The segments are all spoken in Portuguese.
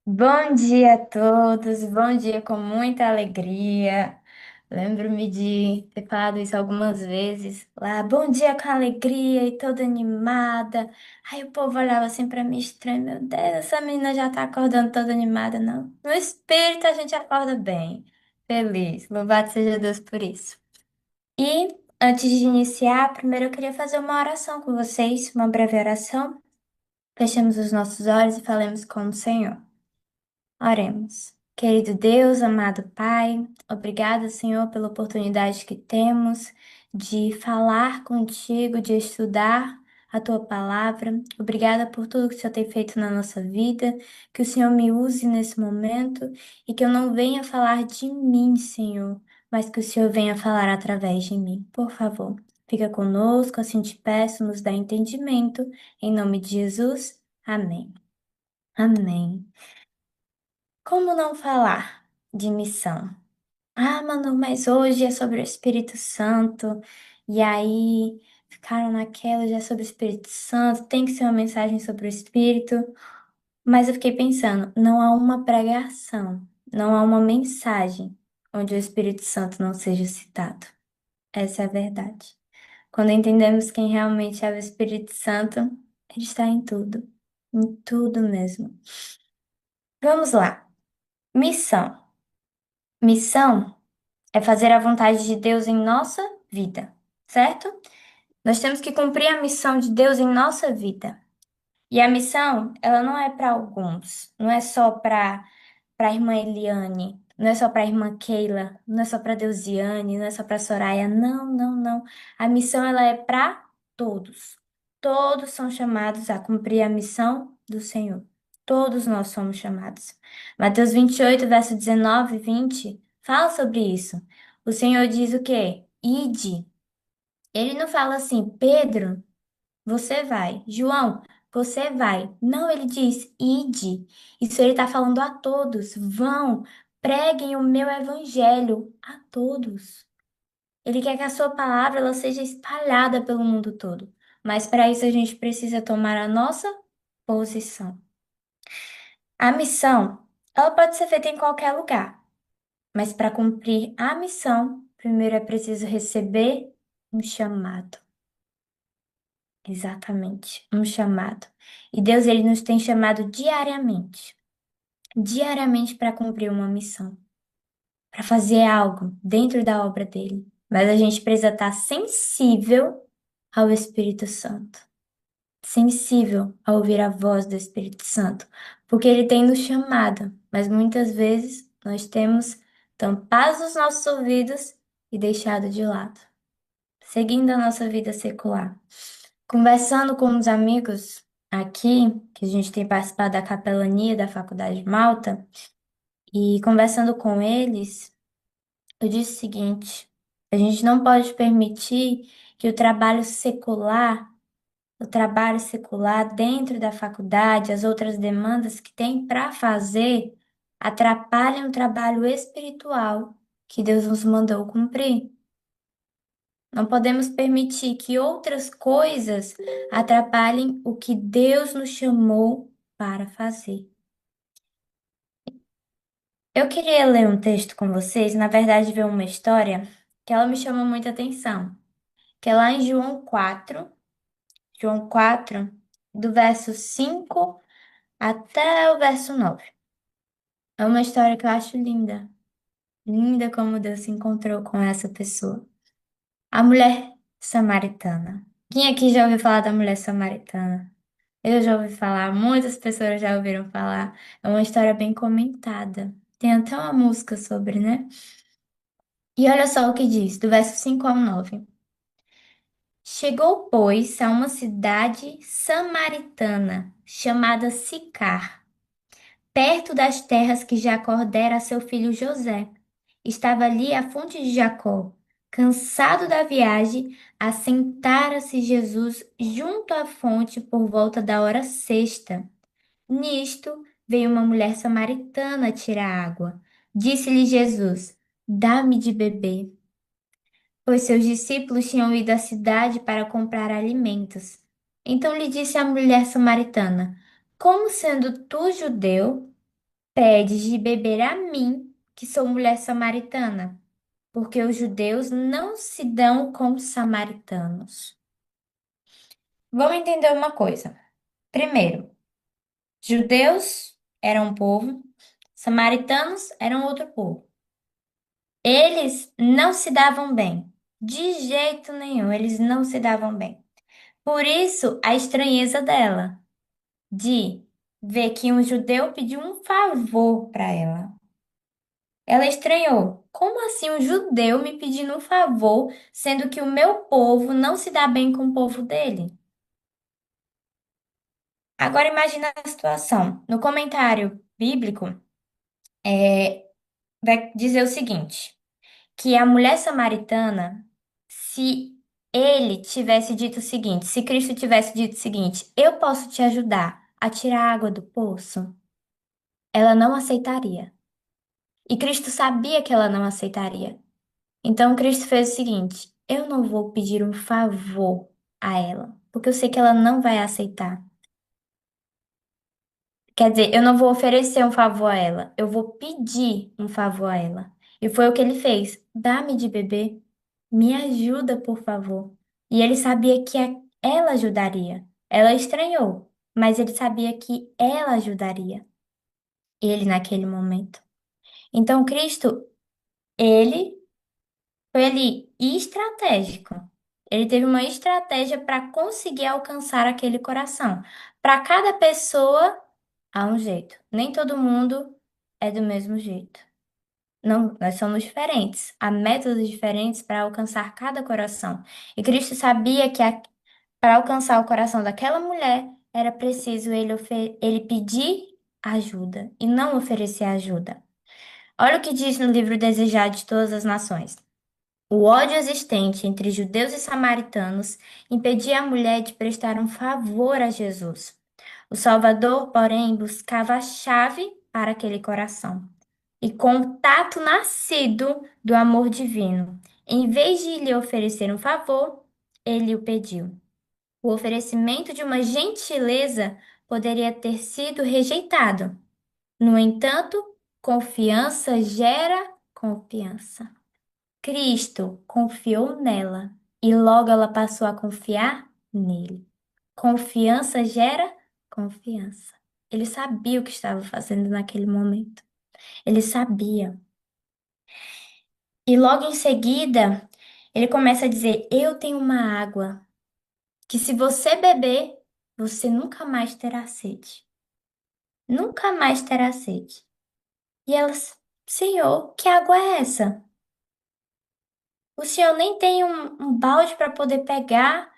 Bom dia a todos, bom dia com muita alegria. Lembro-me de ter falado isso algumas vezes lá, bom dia com alegria e toda animada. Aí o povo olhava assim pra mim estranho, meu Deus, essa menina já tá acordando toda animada, não. No espírito a gente acorda bem, feliz, louvado seja Deus por isso. E antes de iniciar, primeiro eu queria fazer uma oração com vocês, uma breve oração. Fechemos os nossos olhos e falemos com o Senhor. Oremos. Querido Deus, amado Pai, obrigada, Senhor, pela oportunidade que temos de falar contigo, de estudar a tua palavra. Obrigada por tudo que o Senhor tem feito na nossa vida, que o Senhor me use nesse momento e que eu não venha falar de mim, Senhor, mas que o Senhor venha falar através de mim. Por favor, fica conosco, assim te peço, nos dá entendimento. Em nome de Jesus, amém. Amém. Como não falar de missão? Ah, Manu, mas hoje é sobre o Espírito Santo. E aí ficaram naquela, já é sobre o Espírito Santo, tem que ser uma mensagem sobre o Espírito. Mas eu fiquei pensando, não há uma pregação, não há uma mensagem onde o Espírito Santo não seja citado. Essa é a verdade. Quando entendemos quem realmente é o Espírito Santo, ele está em tudo mesmo. Vamos lá. Missão. Missão é fazer a vontade de Deus em nossa vida, certo? Nós temos que cumprir a missão de Deus em nossa vida. E a missão, ela não é para alguns, não é só para a irmã Eliane, não é só para a irmã Keila, não é só para Deusiane, não é só para Soraya, não, não, não. A missão ela é para todos. Todos são chamados a cumprir a missão do Senhor. Todos nós somos chamados. Mateus 28, verso 19 e 20 fala sobre isso. O Senhor diz o quê? Ide. Ele não fala assim, Pedro, você vai. João, você vai. Não, ele diz, ide. Isso ele está falando a todos. Vão, preguem o meu evangelho a todos. Ele quer que a sua palavra ela seja espalhada pelo mundo todo. Mas para isso a gente precisa tomar a nossa posição. A missão, ela pode ser feita em qualquer lugar. Mas para cumprir a missão, primeiro é preciso receber um chamado. Exatamente, um chamado. E Deus, ele nos tem chamado diariamente para cumprir uma missão, para fazer algo dentro da obra dele. Mas a gente precisa estar sensível ao Espírito Santo, sensível a ouvir a voz do Espírito Santo, porque ele tem nos chamado, mas muitas vezes nós temos tampado os nossos ouvidos e deixado de lado, seguindo a nossa vida secular. Conversando com uns amigos aqui, que a gente tem participado da capelania da Faculdade de Malta, e conversando com eles, eu disse o seguinte: a gente não pode permitir que o trabalho secular dentro da faculdade, as outras demandas que tem para fazer, atrapalhem o trabalho espiritual que Deus nos mandou cumprir. Não podemos permitir que outras coisas atrapalhem o que Deus nos chamou para fazer. Eu queria ler um texto com vocês, na verdade, ver uma história que ela me chamou muita atenção, que é lá em João 4, do verso 5 até o verso 9. É uma história que eu acho linda, linda como Deus se encontrou com essa pessoa. A mulher samaritana. Quem aqui já ouviu falar da mulher samaritana? Eu já ouvi falar, muitas pessoas já ouviram falar. É uma história bem comentada. Tem até uma música sobre, né? E olha só o que diz, do verso 5 ao 9. Chegou, pois, a uma cidade samaritana, chamada Sicar, perto das terras que Jacó dera a seu filho José. Estava ali a fonte de Jacó. Cansado da viagem, assentara-se Jesus junto à fonte por volta da hora sexta. Nisto veio uma mulher samaritana tirar água. Disse-lhe Jesus: Dá-me de beber. Pois seus discípulos tinham ido à cidade para comprar alimentos. Então lhe disse a mulher samaritana: Como sendo tu judeu? Pedes de beber a mim, que sou mulher samaritana, porque os judeus não se dão com os samaritanos. Vamos entender uma coisa. Primeiro, judeus eram um povo, samaritanos eram outro povo. Eles não se davam bem. De jeito nenhum, eles não se davam bem. Por isso, a estranheza dela de ver que um judeu pediu um favor para ela. Ela estranhou. Como assim um judeu me pedindo um favor, sendo que o meu povo não se dá bem com o povo dele? Agora imagina a situação. No comentário bíblico, vai dizer o seguinte, que a mulher samaritana, se ele tivesse dito o seguinte, se Cristo tivesse dito o seguinte, eu posso te ajudar a tirar a água do poço, ela não aceitaria. E Cristo sabia que ela não aceitaria. Então Cristo fez o seguinte: eu não vou pedir um favor a ela, porque eu sei que ela não vai aceitar. Quer dizer, eu não vou oferecer um favor a ela, eu vou pedir um favor a ela. E foi o que ele fez: dá-me de beber, me ajuda, por favor. E ele sabia que ela ajudaria. Ela estranhou, mas ele sabia que ela ajudaria ele naquele momento. Então Cristo, ele foi ali estratégico. Ele teve uma estratégia para conseguir alcançar aquele coração. Para cada pessoa, há um jeito. Nem todo mundo é do mesmo jeito. Não, nós somos diferentes. Há métodos diferentes para alcançar cada coração. E Cristo sabia que para alcançar o coração daquela mulher, era preciso ele pedir ajuda e não oferecer ajuda. Olha o que diz no livro Desejado de Todas as Nações. O ódio existente entre judeus e samaritanos impedia a mulher de prestar um favor a Jesus. O Salvador, porém, buscava a chave para aquele coração. E com o tato nascido do amor divino, em vez de lhe oferecer um favor, ele o pediu. O oferecimento de uma gentileza poderia ter sido rejeitado. No entanto, confiança gera confiança. Cristo confiou nela e logo ela passou a confiar nele. Confiança gera confiança. Ele sabia o que estava fazendo naquele momento. Ele sabia. E logo em seguida, ele começa a dizer: eu tenho uma água que, se você beber, você nunca mais terá sede. Nunca mais terá sede. E ela: Senhor, que água é essa? O senhor nem tem um balde para poder pegar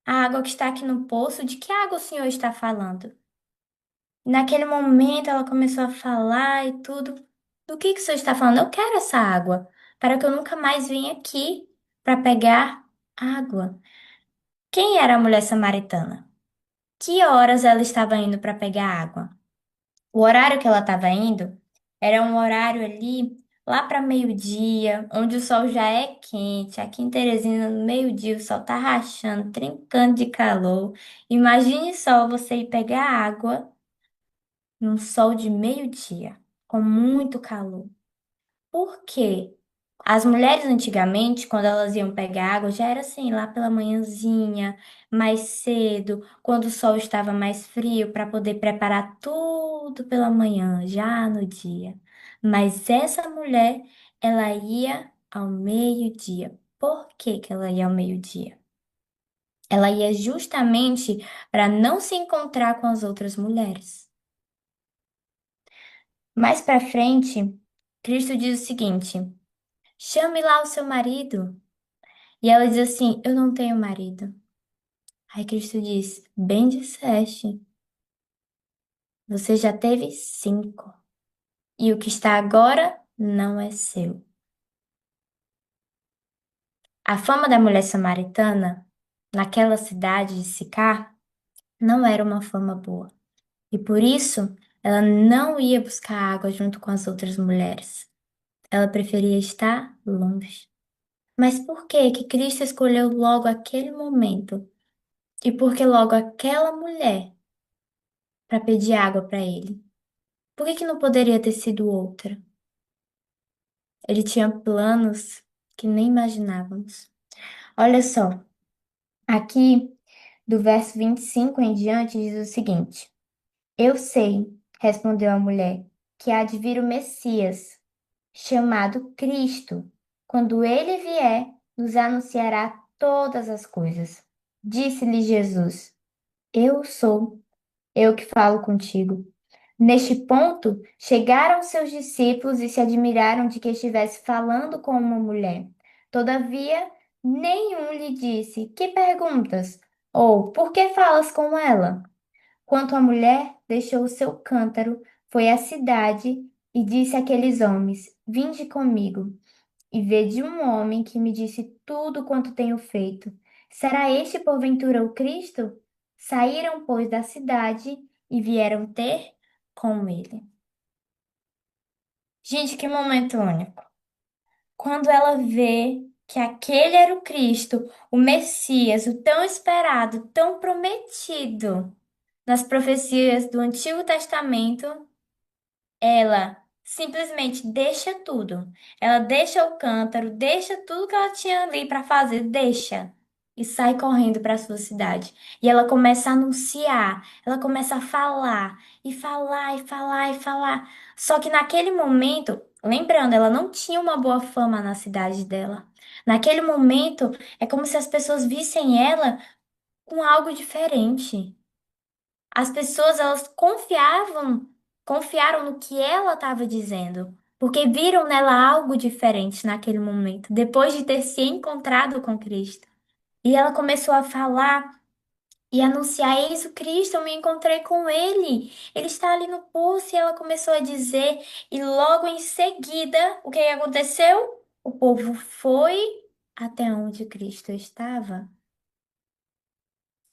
a água que está aqui no poço. De que água o senhor está falando? Naquele momento ela começou a falar e tudo. Do que o senhor está falando? Eu quero essa água, para que eu nunca mais venha aqui para pegar água. Quem era a mulher samaritana? Que horas ela estava indo para pegar água? O horário que ela estava indo era um horário ali lá para meio-dia, onde o sol já é quente. Aqui em Teresina, no meio-dia, o sol tá rachando, trincando de calor. Imagine só você ir pegar água num sol de meio-dia, com muito calor. Por quê? As mulheres antigamente, quando elas iam pegar água, já era assim, lá pela manhãzinha, mais cedo, quando o sol estava mais frio, para poder preparar tudo pela manhã, já no dia. Mas essa mulher, ela ia ao meio-dia. Por que que ela ia ao meio-dia? Ela ia justamente para não se encontrar com as outras mulheres. Mais para frente, Cristo diz o seguinte: chame lá o seu marido. E ela diz assim: eu não tenho marido. Aí Cristo diz: bem disseste, você já teve 5, e o que está agora não é seu. A fama da mulher samaritana, naquela cidade de Sicar, não era uma fama boa. E por isso, ela não ia buscar água junto com as outras mulheres. Ela preferia estar longe. Mas por que que Cristo escolheu logo aquele momento? E por que logo aquela mulher para pedir água para ele? Por que que não poderia ter sido outra? Ele tinha planos que nem imaginávamos. Olha só, aqui do verso 25 em diante diz o seguinte: Eu sei, respondeu a mulher, que há de vir o Messias, chamado Cristo. Quando ele vier, nos anunciará todas as coisas. Disse-lhe Jesus: Eu sou, eu que falo contigo. Neste ponto, chegaram seus discípulos e se admiraram de que estivesse falando com uma mulher. Todavia, nenhum lhe disse: Que perguntas? Ou por que falas com ela? Quanto à mulher, deixou o seu cântaro, foi à cidade e disse àqueles homens: Vinde comigo e vede um homem que me disse tudo quanto tenho feito. Será este porventura o Cristo? Saíram, pois, da cidade e vieram ter com ele. Gente, que momento único. Quando ela vê que aquele era o Cristo, o Messias, o tão esperado, tão prometido nas profecias do Antigo Testamento, ela simplesmente deixa tudo. Ela deixa o cântaro, deixa tudo que ela tinha ali para fazer, deixa e sai correndo para sua cidade. E ela começa a anunciar, ela começa a falar e falar e falar e falar. Só que naquele momento, lembrando, ela não tinha uma boa fama na cidade dela. Naquele momento, é como se as pessoas vissem ela com algo diferente. As pessoas elas confiaram no que ela estava dizendo, porque viram nela algo diferente naquele momento, depois de ter se encontrado com Cristo. E ela começou a falar e anunciar: Eis o Cristo, eu me encontrei com ele. Ele está ali no poço. E ela começou a dizer, e logo em seguida, o que aconteceu? O povo foi até onde Cristo estava.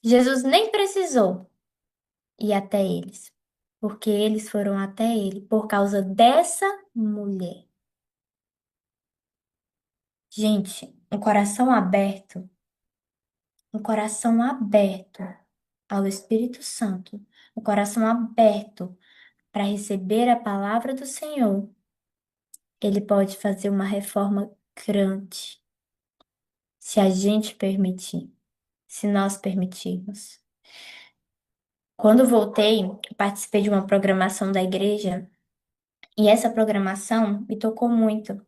Jesus nem precisou ir até eles, porque eles foram até ele por causa dessa mulher. Gente, um coração aberto ao Espírito Santo, um coração aberto para receber a palavra do Senhor, ele pode fazer uma reforma grande, se a gente permitir, se nós permitirmos. Quando eu voltei, eu participei de uma programação da igreja. E essa programação me tocou muito,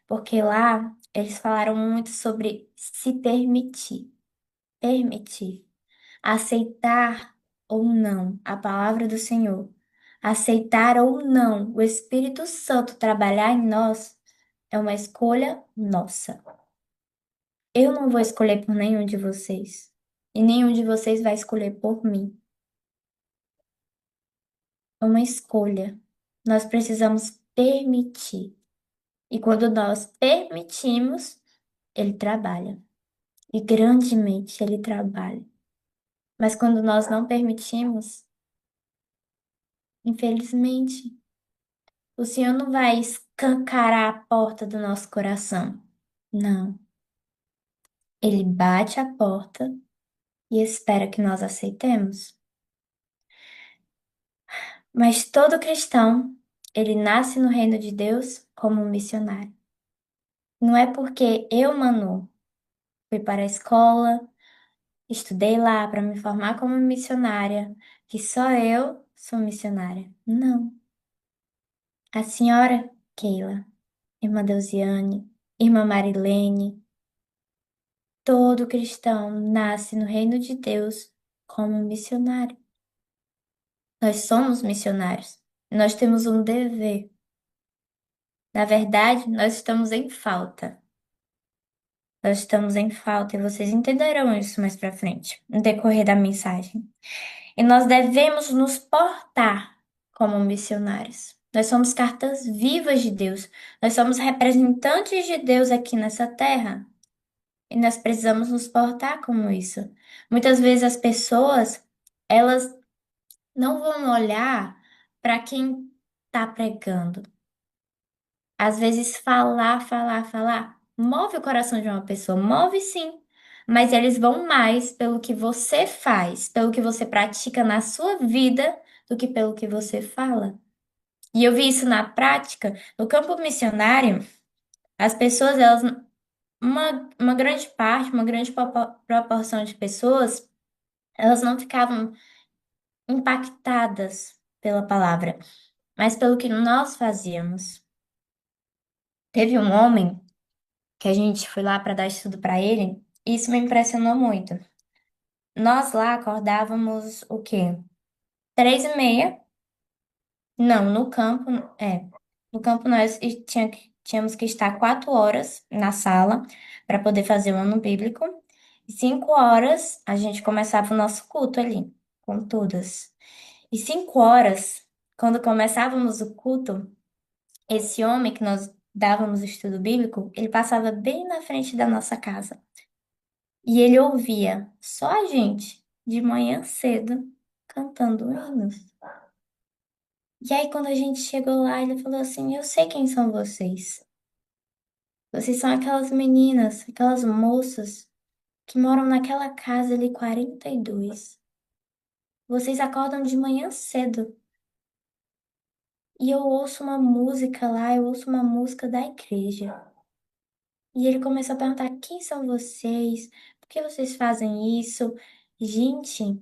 porque lá eles falaram muito sobre se permitir, permitir, aceitar ou não a palavra do Senhor, aceitar ou não o Espírito Santo trabalhar em nós é uma escolha nossa. Eu não vou escolher por nenhum de vocês, e nenhum de vocês vai escolher por mim. É uma escolha. Nós precisamos permitir. E quando nós permitimos, ele trabalha. E grandemente ele trabalha. Mas quando nós não permitimos, infelizmente, o Senhor não vai escancarar a porta do nosso coração. Não. Ele bate a porta e espera que nós aceitemos. Mas todo cristão, ele nasce no reino de Deus como um missionário. Não é porque eu, Manu, fui para a escola, estudei lá para me formar como missionária, que só eu sou missionária. Não. A senhora Keila, irmã Deusiane, irmã Marilene, todo cristão nasce no reino de Deus como missionário. Nós somos missionários. Nós temos um dever. Na verdade, nós estamos em falta. Nós estamos em falta e vocês entenderão isso mais pra frente, no decorrer da mensagem. E nós devemos nos portar como missionários. Nós somos cartas vivas de Deus. Nós somos representantes de Deus aqui nessa terra. E nós precisamos nos portar como isso. Muitas vezes as pessoas, elas não vão olhar para quem está pregando. Às vezes falar, move o coração de uma pessoa, move sim. Mas eles vão mais pelo que você faz, pelo que você pratica na sua vida, do que pelo que você fala. E eu vi isso na prática, no campo missionário, as pessoas, elas, uma grande parte, uma grande proporção de pessoas, elas não ficavam impactadas pela palavra, mas pelo que nós fazíamos. Teve um homem que a gente foi lá para dar estudo para ele, e isso me impressionou muito. Nós lá acordávamos o quê? 3:30. Não, no campo, no campo nós tínhamos que estar 4 horas na sala para poder fazer o ano bíblico. E 5 horas a gente começava o nosso culto ali, com todas. E 5 horas, quando começávamos o culto, esse homem que nós dávamos o estudo bíblico, ele passava bem na frente da nossa casa. E ele ouvia só a gente, de manhã cedo, cantando hinos. E aí, quando a gente chegou lá, ele falou assim: Eu sei quem são vocês. Vocês são aquelas meninas, aquelas moças que moram naquela casa ali 42. Vocês acordam de manhã cedo. E eu ouço uma música lá, eu ouço uma música da igreja. E ele começou a perguntar: Quem são vocês? Por que vocês fazem isso? Gente,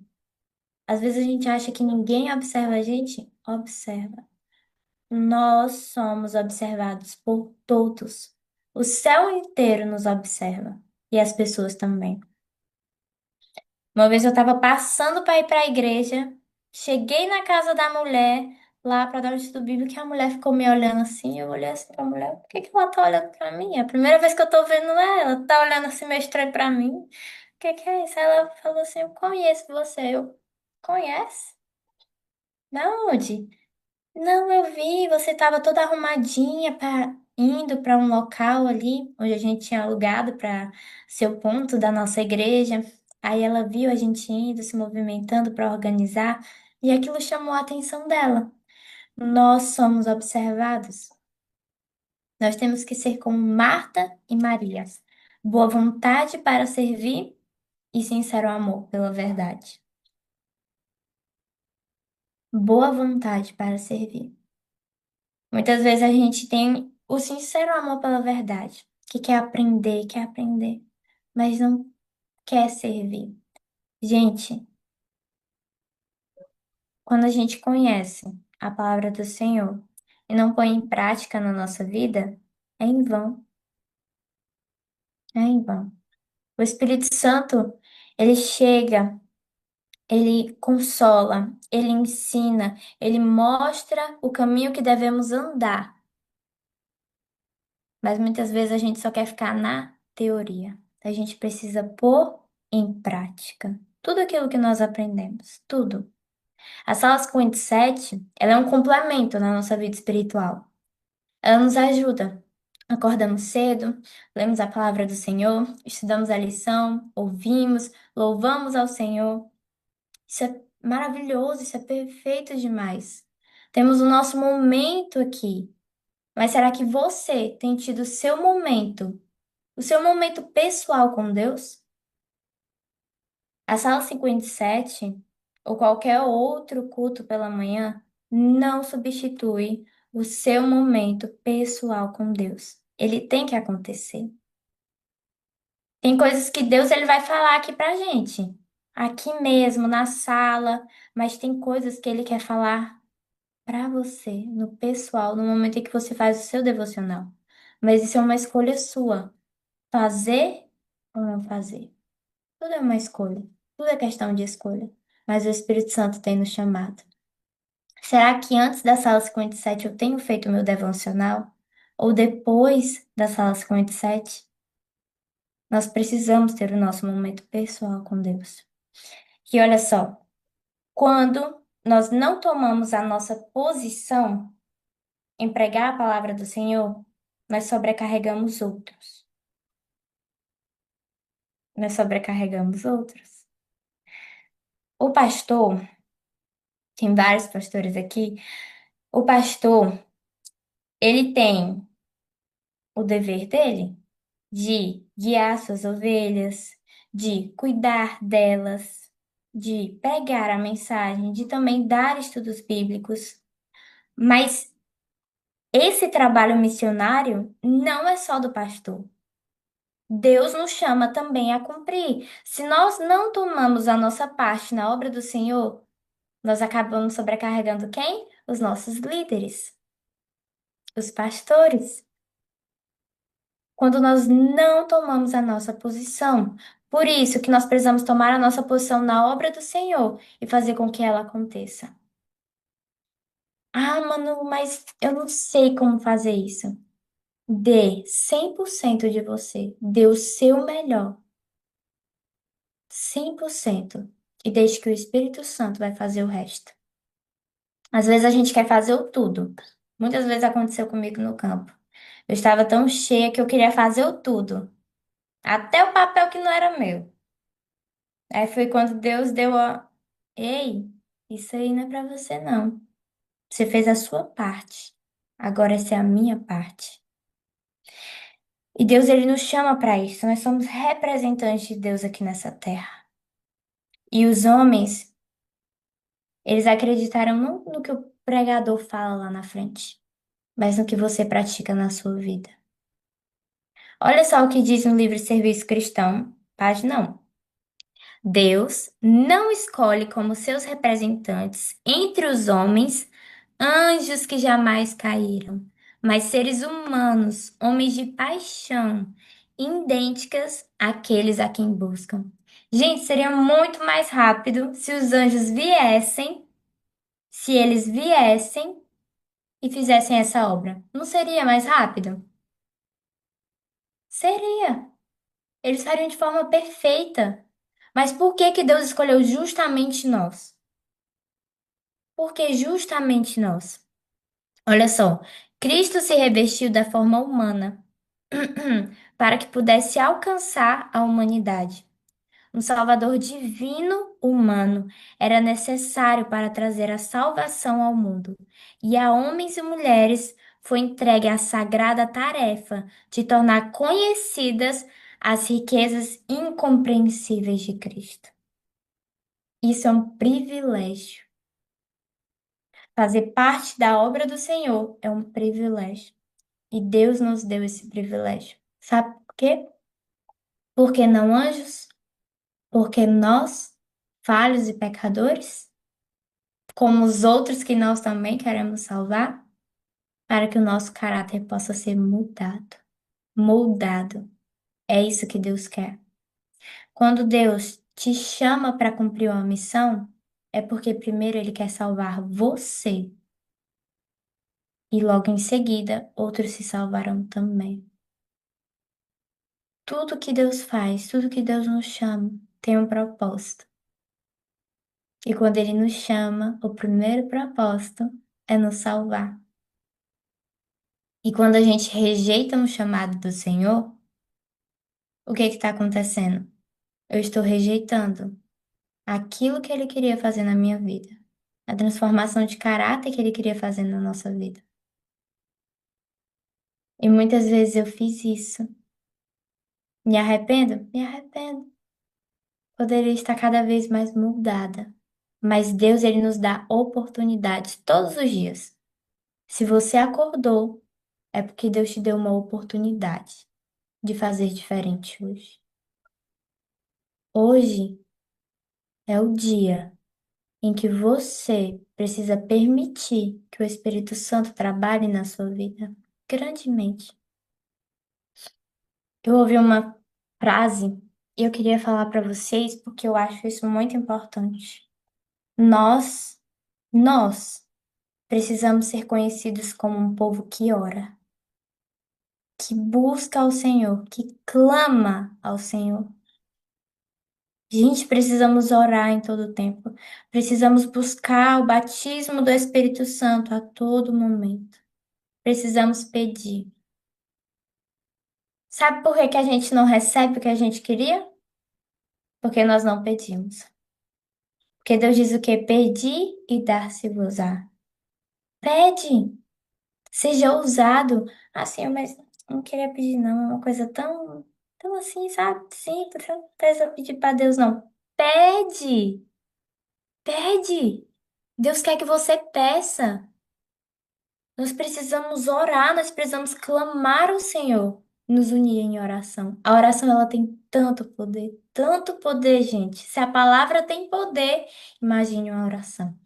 às vezes a gente acha que ninguém observa a gente. Observa. Nós somos observados por todos. O céu inteiro nos observa. E as pessoas também. Uma vez eu estava passando para ir para a igreja, cheguei na casa da mulher, lá para dar o estudo bíblico, e a mulher ficou me olhando assim. Eu olhei assim para a mulher: Por que que ela tá olhando para mim? É a primeira vez que eu tô vendo ela, tá olhando assim meio estranho para mim. O que é isso? Aí ela falou assim: Eu conheço você. Eu, conhece? Da onde? Não, eu vi, você estava toda arrumadinha para indo para um local ali onde a gente tinha alugado para ser o ponto da nossa igreja. Aí ela viu a gente indo, se movimentando para organizar, e aquilo chamou a atenção dela. Nós somos observados. Nós temos que ser como Marta e Maria. Boa vontade para servir e sincero amor pela verdade. Boa vontade para servir. Muitas vezes a gente tem o sincero amor pela verdade, que quer aprender, mas não quer servir. Gente, quando a gente conhece a palavra do Senhor e não põe em prática na nossa vida, é em vão, é em vão. O Espírito Santo, ele chega, ele consola, ele ensina, ele mostra o caminho que devemos andar. Mas muitas vezes a gente só quer ficar na teoria. A gente precisa pôr em prática tudo aquilo que nós aprendemos, tudo. A Sala 57, ela é um complemento na nossa vida espiritual. Ela nos ajuda. Acordamos cedo, lemos a palavra do Senhor, estudamos a lição, ouvimos, louvamos ao Senhor. Isso é maravilhoso, isso é perfeito demais. Temos o nosso momento aqui. Mas será que você tem tido o seu momento pessoal com Deus? A sala 57 ou qualquer outro culto pela manhã não substitui o seu momento pessoal com Deus. Ele tem que acontecer. Tem coisas que Deus ele vai falar aqui pra gente, aqui mesmo na sala, mas tem coisas que ele quer falar pra você, no pessoal, no momento em que você faz o seu devocional. Mas isso é uma escolha sua. Fazer ou não fazer? Tudo é uma escolha. Tudo é questão de escolha. Mas o Espírito Santo tem nos chamado. Será que antes da sala 57 eu tenho feito o meu devocional? Ou depois da sala 57? Nós precisamos ter o nosso momento pessoal com Deus. E olha só, quando nós não tomamos a nossa posição em pregar a palavra do Senhor, nós sobrecarregamos outros. Nós sobrecarregamos outros. O pastor, tem vários pastores aqui, o pastor, ele tem o dever dele de guiar suas ovelhas, de cuidar delas, de pregar a mensagem, de também dar estudos bíblicos. Mas Esse trabalho missionário não é só do pastor. Deus nos chama também a cumprir. Se nós não tomamos a nossa parte na obra do Senhor, nós acabamos sobrecarregando quem? Os nossos líderes, os pastores. Quando nós não tomamos a nossa posição. Por isso que nós precisamos tomar a nossa posição na obra do Senhor e fazer com que ela aconteça. Ah, mano, mas eu não sei como fazer isso. Dê 100% de você. Dê o seu melhor. 100%. E deixe que o Espírito Santo vai fazer o resto. Às vezes a gente quer fazer o tudo. Muitas vezes aconteceu comigo no campo. Eu estava tão cheia que eu queria fazer o tudo. Até o papel que não era meu. Aí foi quando Deus deu a. Ei, isso aí não é pra você, não. Você fez a sua parte. Agora essa é a minha parte. E Deus, ele nos chama para isso. Nós somos representantes de Deus aqui nessa terra. E os homens, eles acreditaram não no que o pregador fala lá na frente, mas no que você pratica na sua vida. Olha só o que diz no livro Serviço Cristão, página 1. Deus não escolhe como seus representantes entre os homens anjos que jamais caíram, mas seres humanos, homens de paixão, idênticas àqueles a quem buscam. Gente, seria muito mais rápido se os anjos viessem, se eles viessem e fizessem essa obra. Não seria mais rápido? Seria. Eles fariam de forma perfeita. Mas por que que Deus escolheu justamente nós? Porque justamente nós. Olha só, Cristo se revestiu da forma humana para que pudesse alcançar a humanidade. Um Salvador divino humano era necessário para trazer a salvação ao mundo. E a homens e mulheres foi entregue a sagrada tarefa de tornar conhecidas as riquezas incompreensíveis de Cristo. Isso é um privilégio. Fazer parte da obra do Senhor é um privilégio. E Deus nos deu esse privilégio. Sabe por quê? Porque não anjos? Porque nós, falhos e pecadores, como os outros que nós também queremos salvar, para que o nosso caráter possa ser mudado. Moldado. É isso que Deus quer. Quando Deus te chama para cumprir uma missão, é porque primeiro Ele quer salvar você. E logo em seguida, outros se salvarão também. Tudo que Deus faz, tudo que Deus nos chama, tem um propósito. E quando Ele nos chama, o primeiro propósito é nos salvar. E quando a gente rejeita um chamado do Senhor, o que está acontecendo? Eu estou rejeitando aquilo que Ele queria fazer na minha vida, a transformação de caráter que Ele queria fazer na nossa vida. E muitas vezes eu fiz isso. Me arrependo? Me arrependo. Poderia estar cada vez mais moldada. Mas Deus, ele nos dá oportunidades todos os dias. Se você acordou, é porque Deus te deu uma oportunidade de fazer diferente hoje. Hoje é o dia em que você precisa permitir que o Espírito Santo trabalhe na sua vida grandemente. Eu ouvi uma frase e eu queria falar para vocês porque eu acho isso muito importante. Nós precisamos ser conhecidos como um povo que ora, que busca ao Senhor, que clama ao Senhor. Gente, precisamos orar em todo o tempo. Precisamos buscar o batismo do Espírito Santo a todo momento. Precisamos pedir. Sabe por que que a gente não recebe o que a gente queria? Porque nós não pedimos. Porque Deus diz o quê? Pedir e dar-se-vos-á. Pede. Seja ousado. Assim, mas não queria pedir, não. É uma coisa tão assim, sabe? Simples. Você não precisa pedir para Deus, não. Pede. Pede. Deus quer que você peça. Nós precisamos orar, nós precisamos clamar ao Senhor, nos unir em oração. A oração ela tem tanto poder, gente. Se a palavra tem poder, imagine uma oração.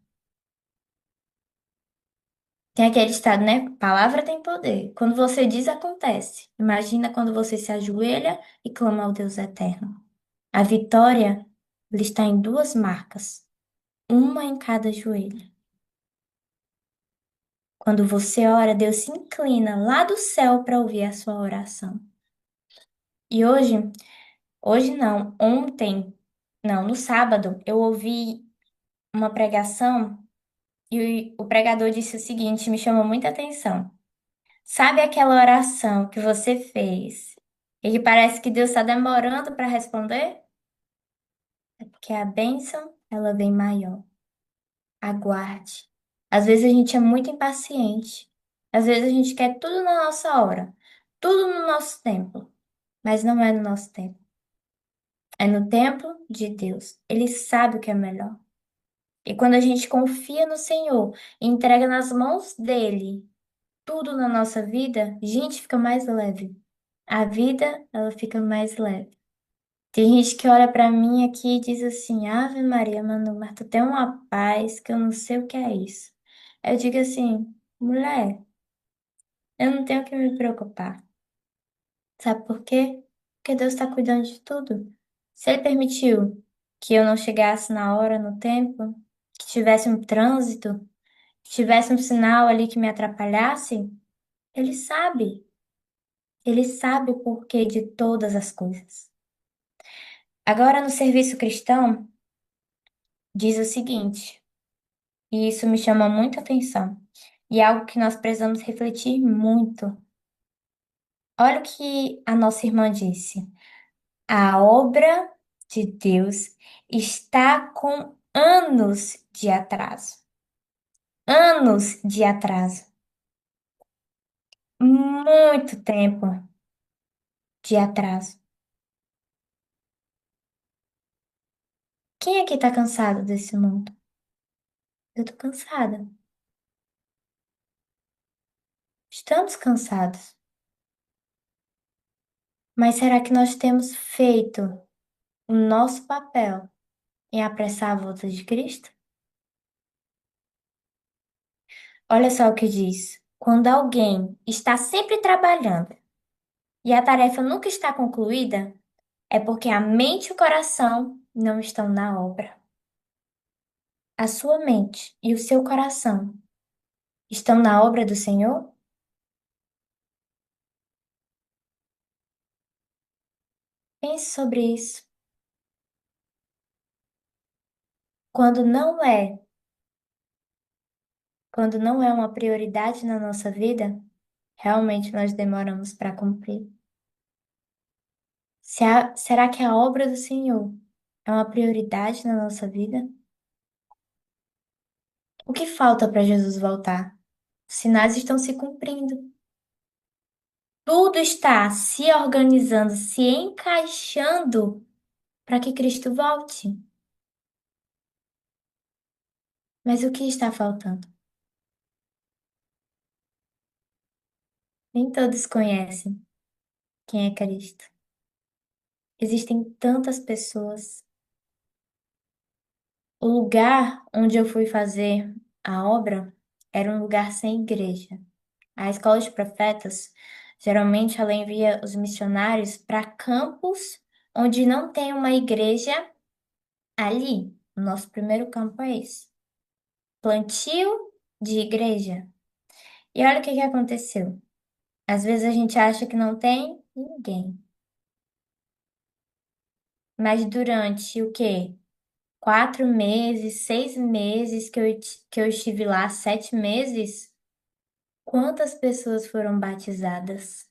Tem aquele estado, né? Palavra tem poder. Quando você diz, acontece. Imagina quando você se ajoelha e clama ao Deus eterno. A vitória, ela está em duas marcas, uma em cada joelho. Quando você ora, Deus se inclina lá do céu para ouvir a sua oração. E hoje não, ontem, não, no sábado, eu ouvi uma pregação e o pregador disse o seguinte, me chamou muita atenção. Sabe aquela oração que você fez e que parece que Deus está demorando para responder? É porque a bênção, ela vem maior. Aguarde. Às vezes a gente é muito impaciente. Às vezes a gente quer tudo na nossa hora, tudo no nosso tempo, mas não é no nosso tempo. É no tempo de Deus. Ele sabe o que é melhor. E quando a gente confia no Senhor e entrega nas mãos dele tudo na nossa vida, a gente fica mais leve. A vida, ela fica mais leve. Tem gente que olha pra mim aqui e diz assim: Ave Maria, Manu, mas tu tem uma paz que eu não sei o que é isso. Eu digo assim: mulher, eu não tenho que me preocupar. Sabe por quê? Porque Deus está cuidando de tudo. Se Ele permitiu que eu não chegasse na hora, no tempo, que tivesse um trânsito, que tivesse um sinal ali que me atrapalhasse, Ele sabe. Ele sabe o porquê de todas as coisas. Agora, no serviço cristão, diz o seguinte, e isso me chama muita atenção, e é algo que nós precisamos refletir muito. Olha o que a nossa irmã disse. A obra de Deus está com anos de atraso. Anos de atraso. Muito tempo de atraso. Quem aqui tá cansado desse mundo? Eu tô cansada. Estamos cansados. Mas será que nós temos feito o nosso papel em apressar a volta de Cristo? Olha só o que diz. Quando alguém está sempre trabalhando e a tarefa nunca está concluída, é porque a mente e o coração não estão na obra. A sua mente e o seu coração estão na obra do Senhor? Pense sobre isso. Quando não é, quando não é uma prioridade na nossa vida, realmente nós demoramos para cumprir. Será que a obra do Senhor é uma prioridade na nossa vida? O que falta para Jesus voltar? Os sinais estão se cumprindo. Tudo está se organizando, se encaixando para que Cristo volte. Mas o que está faltando? Nem todos conhecem quem é Cristo. Existem tantas pessoas. O lugar onde eu fui fazer a obra era um lugar sem igreja. A escola de profetas, geralmente ela envia os missionários para campos onde não tem uma igreja ali. O nosso primeiro campo é esse. Plantio de igreja. E olha o que que aconteceu. Às vezes a gente acha que não tem ninguém. Mas durante o quê? 4 meses, 6 meses que eu estive lá, 7 meses, quantas pessoas foram batizadas?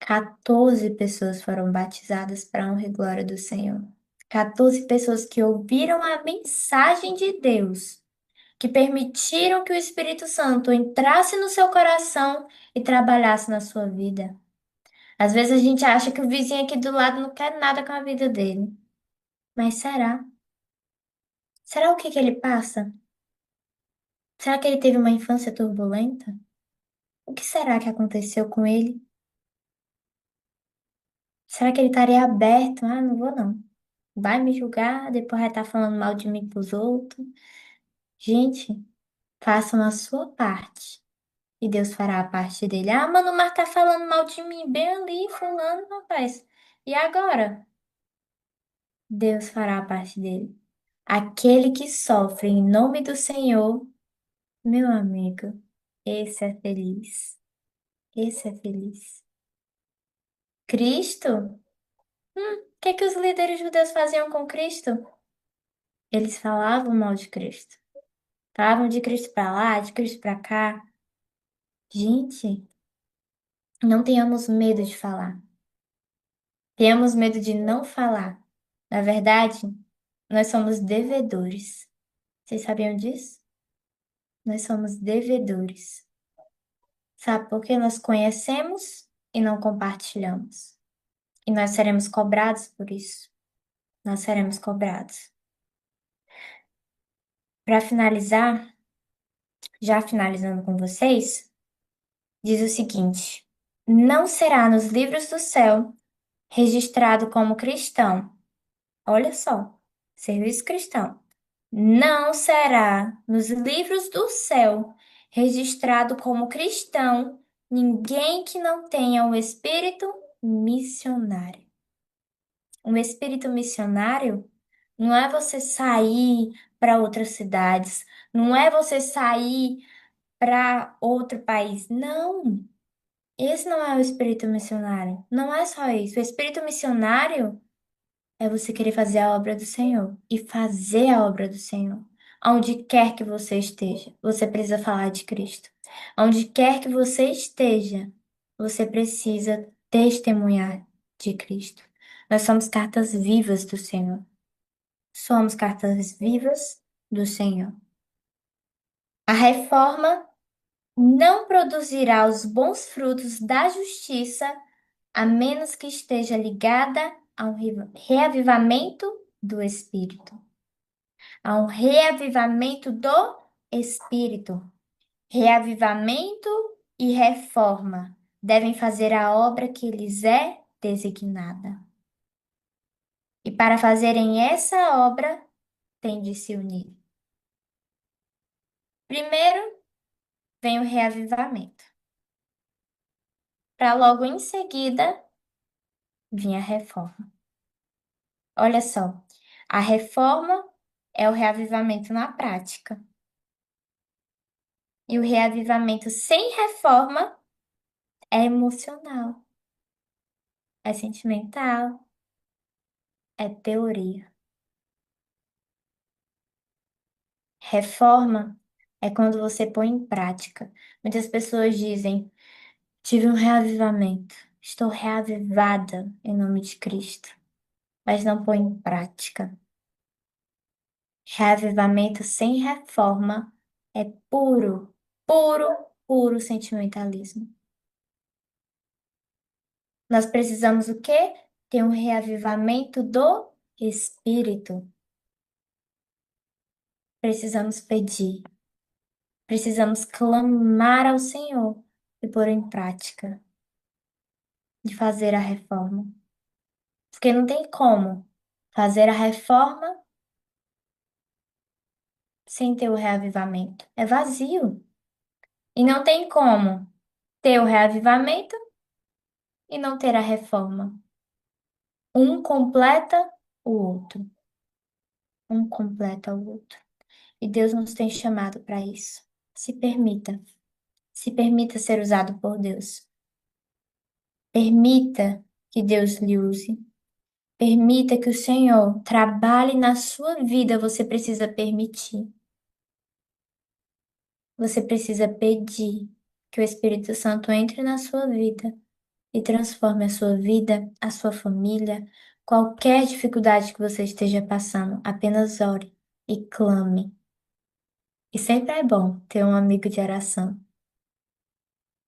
14 pessoas foram batizadas para a honra e glória do Senhor. 14 pessoas que ouviram a mensagem de Deus, que permitiram que o Espírito Santo entrasse no seu coração e trabalhasse na sua vida. Às vezes a gente acha que o vizinho aqui do lado não quer nada com a vida dele. Mas será? Será o que que ele passa? Será que ele teve uma infância turbulenta? O que será que aconteceu com ele? Será que ele estaria aberto? Ah, não vou não. Vai me julgar, depois vai estar falando mal de mim pros outros. Gente, façam a sua parte. E Deus fará a parte dele. Ah, mano, o Mar tá falando mal de mim, bem ali, fulano, rapaz. E agora? Deus fará a parte dele. Aquele que sofre em nome do Senhor, meu amigo, esse é feliz. Esse é feliz. Cristo? O que é que os líderes judeus faziam com Cristo? Eles falavam mal de Cristo. Falavam de Cristo pra lá, de Cristo pra cá. Gente, não tenhamos medo de falar. Tenhamos medo de não falar. Na verdade, nós somos devedores. Vocês sabiam disso? Nós somos devedores. Sabe por que nós conhecemos e não compartilhamos? E nós seremos cobrados por isso. Nós seremos cobrados. Para finalizar, já finalizando com vocês, diz o seguinte: não será nos livros do céu registrado como cristão. Olha só, serviço cristão. Não será nos livros do céu registrado como cristão ninguém que não tenha um espírito missionário. Um espírito missionário não é você sair para outras cidades, não é você sair para outro país. Não, esse não é o espírito missionário. Não é só isso. O espírito missionário é você querer fazer a obra do Senhor e fazer a obra do Senhor. Onde quer que você esteja, você precisa falar de Cristo. Onde quer que você esteja, você precisa testemunhar de Cristo. Nós somos cartas vivas do Senhor. Somos cartas vivas do Senhor. A reforma não produzirá os bons frutos da justiça a menos que esteja ligada a um reavivamento do Espírito. A um reavivamento do Espírito. Reavivamento e reforma devem fazer a obra que lhes é designada. E para fazerem essa obra, têm de se unir. Primeiro vem o reavivamento, para logo em seguida vir a reforma. Olha só, a reforma é o reavivamento na prática. E o reavivamento sem reforma é emocional, é sentimental, é teoria. Reforma é quando você põe em prática. Muitas pessoas dizem: tive um reavivamento, estou reavivada em nome de Cristo, mas não põe em prática. Reavivamento sem reforma é puro, puro, puro sentimentalismo. Nós precisamos o quê? Ter um reavivamento do espírito. Precisamos pedir, precisamos clamar ao Senhor e pôr em prática de fazer a reforma. Porque não tem como fazer a reforma sem ter o reavivamento. É vazio. E não tem como ter o reavivamento e não ter a reforma. Um completa o outro. Um completa o outro. E Deus nos tem chamado para isso. Se permita. Se permita ser usado por Deus. Permita que Deus lhe use. Permita que o Senhor trabalhe na sua vida, você precisa permitir. Você precisa pedir que o Espírito Santo entre na sua vida e transforme a sua vida, a sua família, qualquer dificuldade que você esteja passando, apenas ore e clame. E sempre é bom ter um amigo de oração.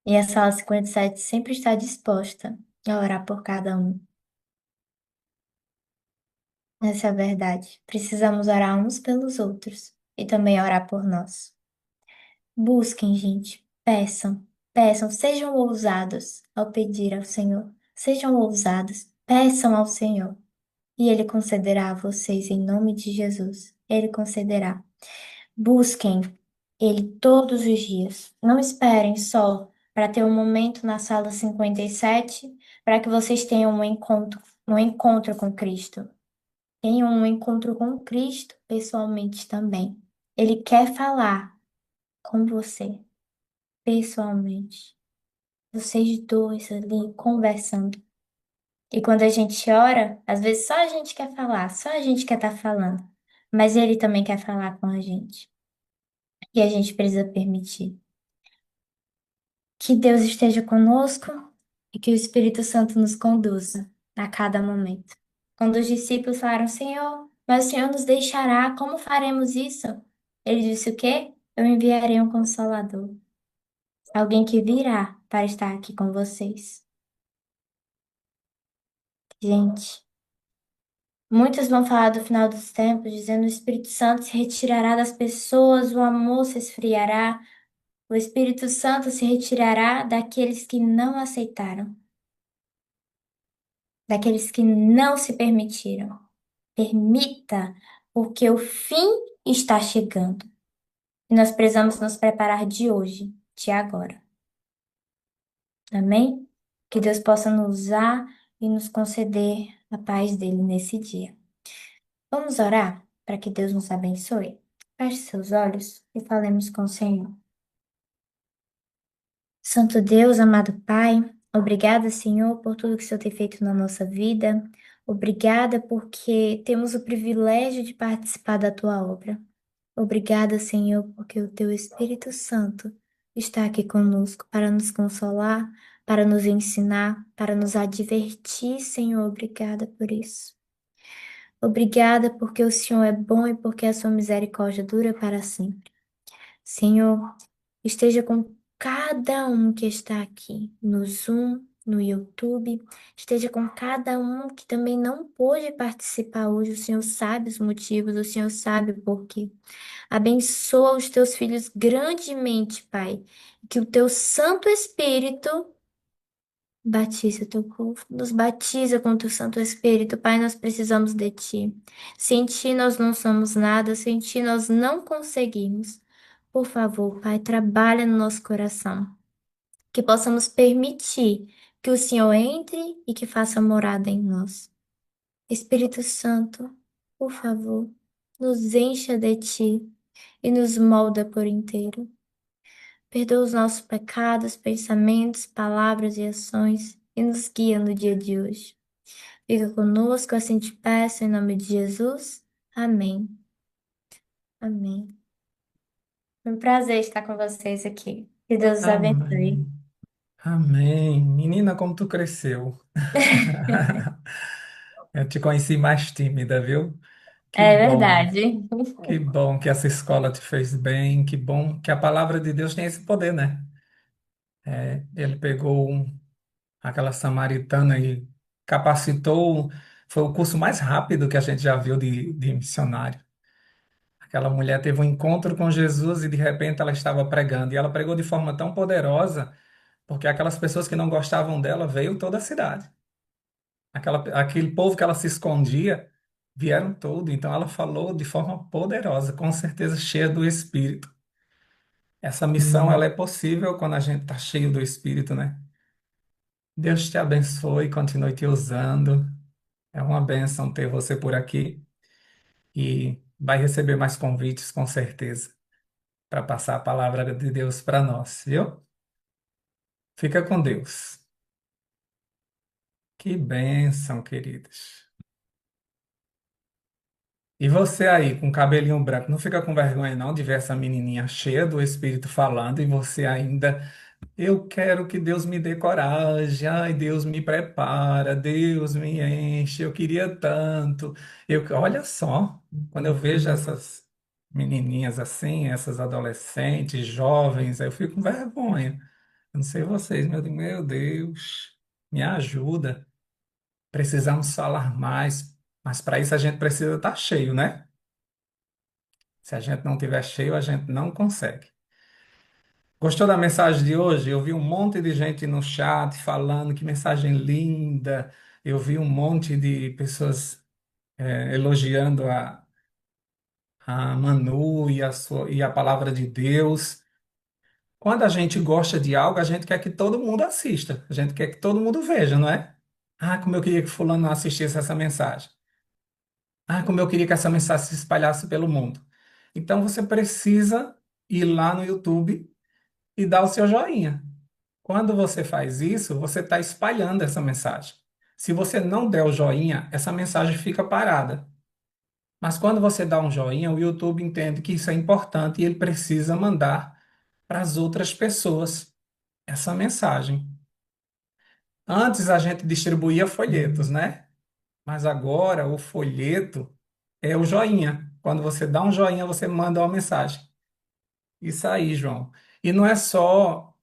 E a Sala 57 sempre está disposta a orar por cada um. Essa é a verdade. Precisamos orar uns pelos outros e também orar por nós. Busquem, gente. Peçam, peçam, sejam ousados ao pedir ao Senhor. Sejam ousados, peçam ao Senhor. E Ele concederá a vocês em nome de Jesus. Ele concederá. Busquem Ele todos os dias. Não esperem só para ter um momento na sala 57 para que vocês tenham um encontro com Cristo. Tenham um encontro com Cristo pessoalmente também. Ele quer falar com você pessoalmente. Vocês dois ali conversando. E quando a gente ora, às vezes só a gente quer falar, só a gente quer estar falando. Mas ele também quer falar com a gente. E a gente precisa permitir. Que Deus esteja conosco e que o Espírito Santo nos conduza a cada momento. Quando os discípulos falaram, Senhor, mas o Senhor nos deixará, como faremos isso? Ele disse o quê? Eu enviarei um consolador, alguém que virá para estar aqui com vocês. Gente, muitos vão falar do final dos tempos, dizendo o Espírito Santo se retirará das pessoas, o amor se esfriará, o Espírito Santo se retirará daqueles que não aceitaram, daqueles que não se permitiram. Permita, porque o fim está chegando. E nós precisamos nos preparar de hoje, de agora. Amém? Que Deus possa nos usar e nos conceder a paz dele nesse dia. Vamos orar para que Deus nos abençoe? Feche seus olhos e falemos com o Senhor. Santo Deus, amado Pai, obrigada, Senhor, por tudo que o Senhor tem feito na nossa vida. Obrigada porque temos o privilégio de participar da tua obra. Obrigada, Senhor, porque o teu Espírito Santo está aqui conosco para nos consolar, para nos ensinar, para nos advertir, Senhor. Obrigada por isso. Obrigada porque o Senhor é bom e porque a sua misericórdia dura para sempre. Senhor, esteja com cada um que está aqui no Zoom, no YouTube, esteja com cada um que também não pôde participar hoje. O Senhor sabe os motivos, o Senhor sabe o porquê. Abençoa os teus filhos grandemente, Pai. Que o teu Santo Espírito batize o teu povo. Nos batiza com o teu Santo Espírito, Pai. Nós precisamos de ti. Sem ti nós não somos nada, sem ti nós não conseguimos. Por favor, Pai, trabalha no nosso coração. Que possamos permitir que o Senhor entre e que faça morada em nós. Espírito Santo, por favor, nos encha de ti e nos molda por inteiro. Perdoa os nossos pecados, pensamentos, palavras e ações e nos guia no dia de hoje. Fica conosco, assim te peço, em nome de Jesus. Amém. Amém. Foi um prazer estar com vocês aqui. Que Deus os abençoe. Amém. Amém. Menina, como tu cresceu. Eu te conheci mais tímida, viu? Que É bom. verdade. Que bom que essa escola te fez bem. Que bom que a palavra de Deus tem esse poder, né? Ele pegou aquela samaritana e capacitou. Foi o curso mais rápido que a gente já viu de missionário. Aquela mulher teve um encontro com Jesus e de repente ela estava pregando. E ela pregou de forma tão poderosa, porque aquelas pessoas que não gostavam dela veio toda a cidade. Aquele povo que ela se escondia, vieram todo. Então ela falou de forma poderosa, com certeza cheia do Espírito. Essa missão ela é possível quando a gente está cheio do Espírito, né? Deus te abençoe e continue te usando. É uma bênção ter você por aqui e vai receber mais convites, com certeza, para passar a palavra de Deus para nós, viu? Fica com Deus. Que bênção, queridos. E você aí, com cabelinho branco, não fica com vergonha não de ver essa menininha cheia do Espírito falando e você ainda, eu quero que Deus me dê coragem, ai, Deus me prepara, Deus me enche, eu queria tanto. Olha só, quando eu vejo essas menininhas assim, essas adolescentes, jovens, eu fico com vergonha. Eu não sei vocês, meu Deus, me ajuda. Precisamos falar mais, mas para isso a gente precisa estar cheio, né? Se a gente não tiver cheio, a gente não consegue. Gostou da mensagem de hoje? Eu vi um monte de gente no chat falando que mensagem linda. Eu vi um monte de pessoas elogiando a Manu e a palavra de Deus. Quando a gente gosta de algo, a gente quer que todo mundo assista. A gente quer que todo mundo veja, não é? Ah, como eu queria que fulano assistisse essa mensagem. Ah, como eu queria que essa mensagem se espalhasse pelo mundo. Então você precisa ir lá no YouTube e dar o seu joinha. Quando você faz isso, você está espalhando essa mensagem. Se você não der o joinha, essa mensagem fica parada. Mas quando você dá um joinha, o YouTube entende que isso é importante e ele precisa mandar para as outras pessoas essa mensagem. Antes a gente distribuía folhetos, né? Mas agora o folheto é o joinha. Quando você dá um joinha, você manda uma mensagem. Isso aí, João. E não é só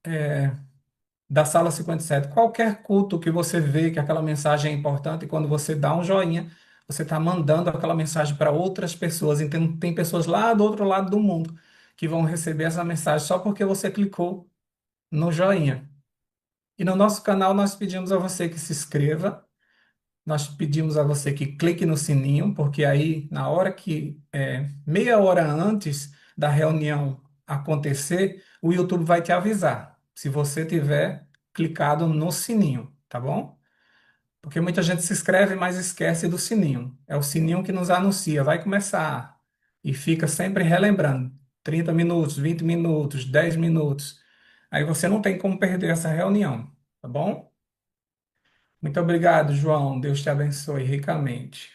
da Sala 57. Qualquer culto que você vê que aquela mensagem é importante, quando você dá um joinha, você está mandando aquela mensagem para outras pessoas. Então, tem pessoas lá do outro lado do mundo que vão receber essa mensagem só porque você clicou no joinha. E no nosso canal, nós pedimos a você que se inscreva. Nós pedimos a você que clique no sininho, porque aí, na hora que, meia hora antes da reunião acontecer, o YouTube vai te avisar, se você tiver clicado no sininho, tá bom? Porque muita gente se inscreve, mas esquece do sininho. É o sininho que nos anuncia, vai começar. E fica sempre relembrando. 30 minutos, 20 minutos, 10 minutos. Aí você não tem como perder essa reunião, tá bom? Muito obrigado, João. Deus te abençoe ricamente.